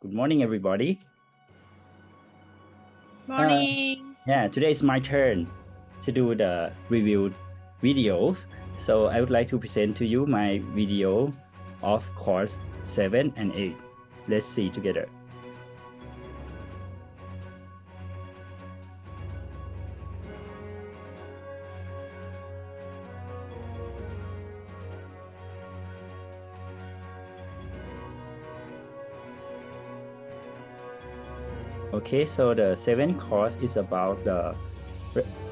Good morning, everybody. Morning. Today is my turn to do the review videos. So I would like to present to you my video of course 7 and 8. Let's see together. Okay, so the 7th course is about the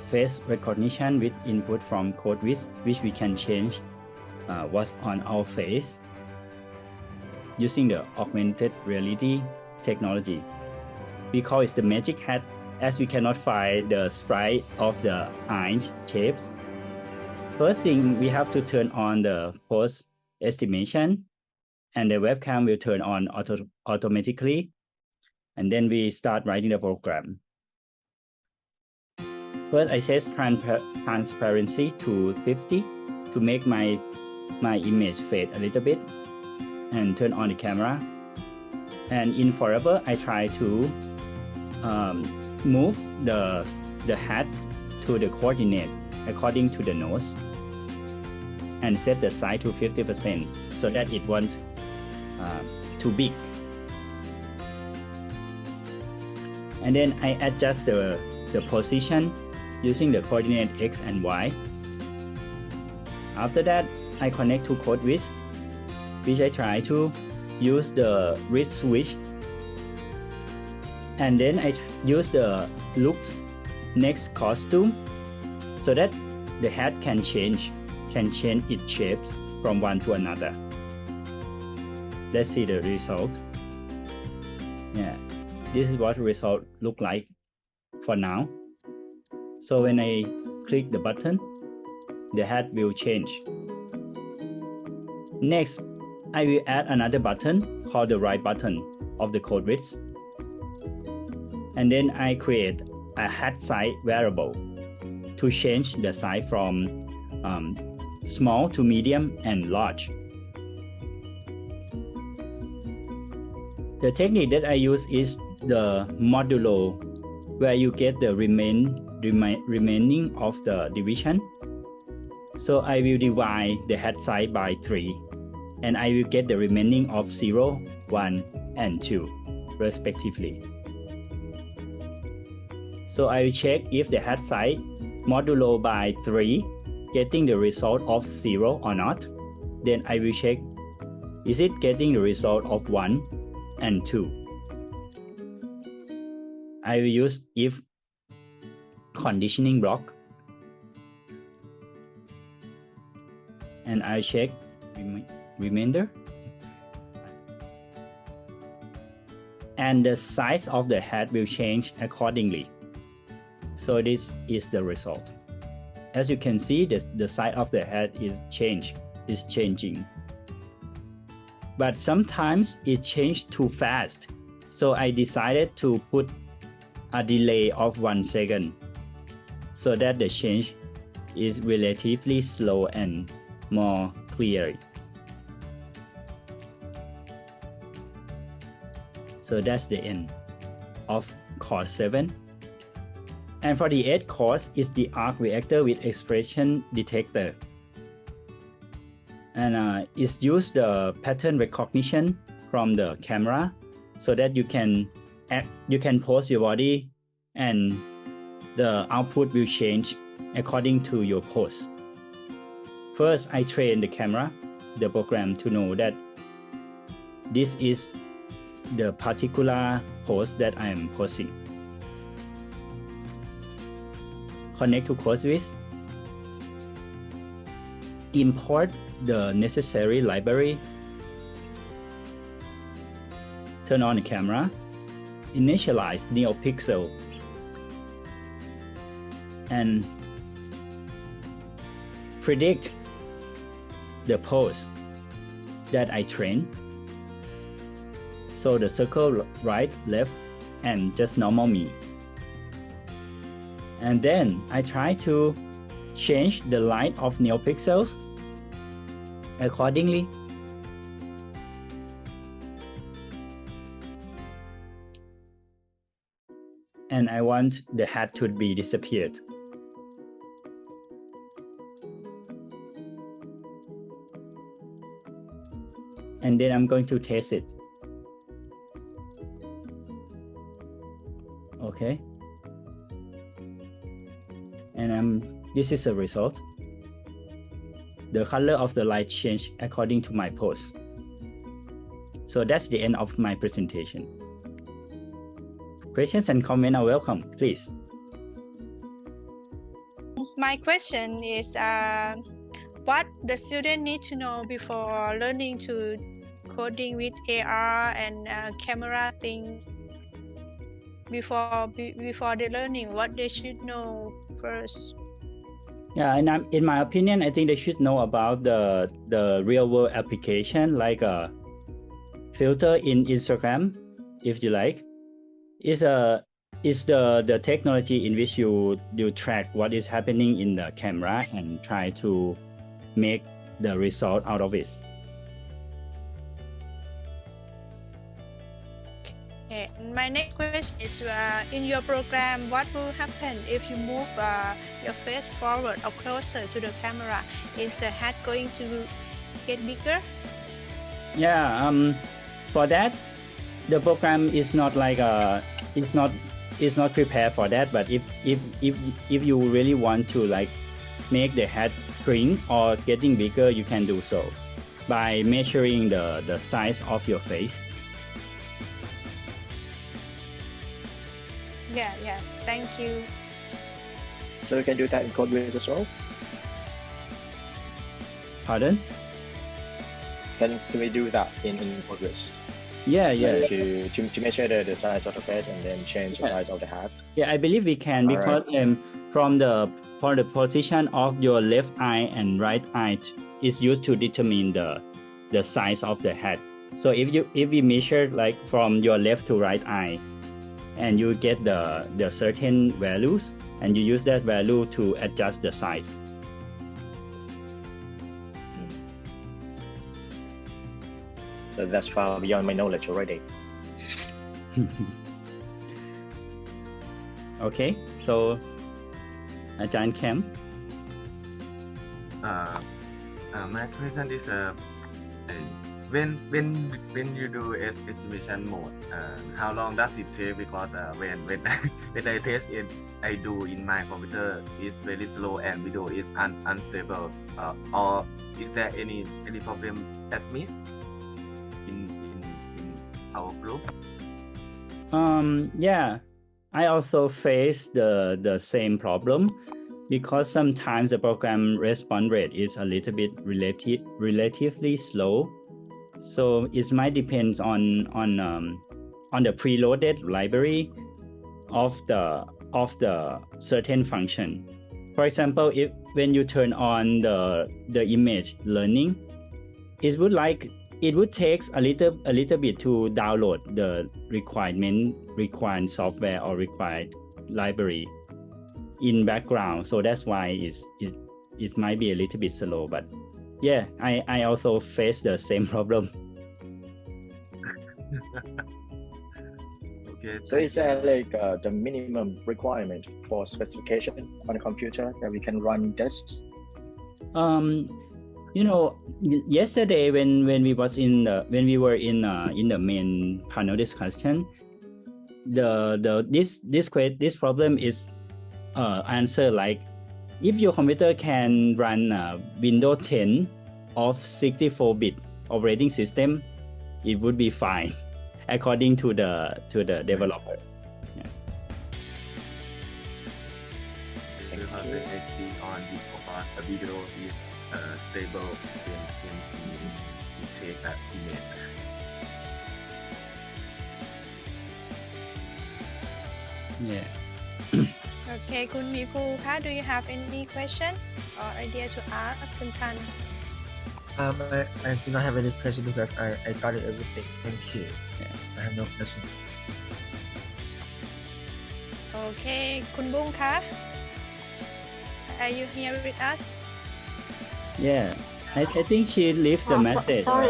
face recognition with input from CodeWiz, which we can change what's on our face using the augmented reality technology. We call it the magic hat, as we cannot find the sprite of the eyes shapes. First thing, we have to turn on the pose estimation, and the webcam will turn on automatically. And then we start writing the program. First, I set transparency to 50 to make my image fade a little bit, and turn on the camera. And in forever, I try to move the hat to the coordinate according to the nose, and set the size to 50% so that it won't too big. And then I adjust the position using the coordinate X and Y. After that, I connect to CodeWiz, which I try to use the wrist switch. And then I use the look next costume so that the hat can change its shapes from one to another. Let's see the result. This is what the result look like for now. So when I click the button, the hat will change. Next, I will add another button called the right button of the CodeWiz. And then I create a hat size variable to change the size from small to medium and large. The technique that I use is the modulo, where you get the remaining of the division. So I will divide the hat size by 3, and I will get the remaining of 0, 1, and 2 respectively. So I will check if the hat size modulo by 3 getting the result of 0 or not. Then I will check, is it getting the result of 1 and 2. I will use if conditioning block, and I check remainder, and the size of the hat will change accordingly. So this is the result. As you can see, the size of the hat is changing. But sometimes it changed too fast, so I decided to put a delay of 1 second so that the change is relatively slow and more clear. So that's the end of course 7. And for the 8th course is the arc reactor with expression detector. And it's used the pattern recognition from the camera so that you can pose your body and the output will change according to your pose. First, I train the camera, the program, to know that this is the particular pose that I am posing. Connect to CodeWiz. Import the necessary library. Turn on the camera. Initialize NeoPixel. And predict the pose that I trained. So the circle right, left, and just normal me. And then I try to change the light of NeoPixels accordingly. and I want the hat to be disappeared. And then I'm going to test it. Okay. And this is the result. The color of the light changed according to my post. So that's the end of my presentation. Questions and comments are welcome, please. My question is what the student need to know before learning to coding with AR and camera things. Before they learning, what they should know first. Yeah, and in my opinion, I think they should know about the real world application, like a filter in Instagram, if you like. Is the technology in which you track what is happening in the camera and try to make the result out of it. Okay. My next question is in your program, what will happen if you move your face forward or closer to the camera? Is the hat going to get bigger? Yeah, for that, the program is not like it's not prepared for that. But if you really want to like make the hat shrink or getting bigger, you can do so by measuring the size of your face. Yeah. Thank you. So you can do that in CodeWiz as well? Pardon? Can we do that in CodeWiz? Yeah. To measure the size of the face and then change the size of the hat? Yeah, I believe we can because from the position of your left eye and right eye is used to determine the size of the hat. So if we measure like from your left to right eye, and you get the certain values, and you use that value to adjust the size. So that's far beyond my knowledge already. Okay, so Ajahn Kem. My question is when you do estimation mode, how long does it take? Because when I test it, I do in my computer is very slow and video is unstable. Or is there any problem as me in our group? Yeah, I also face the same problem because sometimes the program response rate is a little bit relatively slow. So it might depend on the preloaded library of the certain function. For example, when you turn on the image learning, it would take a little bit to download the required software or required library in background. So that's why it might be a little bit slow, but yeah, I also face the same problem. Okay. So is there like the minimum requirement for specification on a computer that we can run tests? Yesterday when we were in the main panel discussion, this problem is answered like, if your computer can run Windows 10 of 64-bit operating system, it would be fine, according to the developer. Yeah. Because I see on the focus, the video is stable when you take that image. Yeah. Okay, Kun Mipu, do you have any questions or idea to ask Kun Tan? I still not have any question because I got everything. Thank you. Yeah. I have no questions. Okay, Kun Bung Ka, are you here with us? Yeah, I think she left the message. Sorry.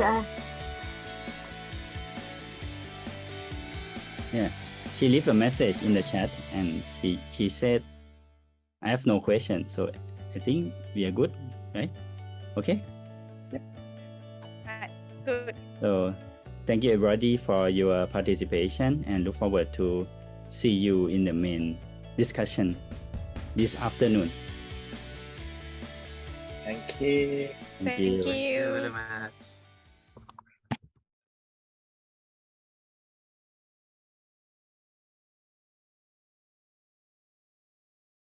Yeah. she left a message in the chat and she said, I have no question. So I think we are good, right? Okay. Good. So thank you everybody for your participation and look forward to see you in the main discussion this afternoon. Thank you. Thank you. Thank you you. very much.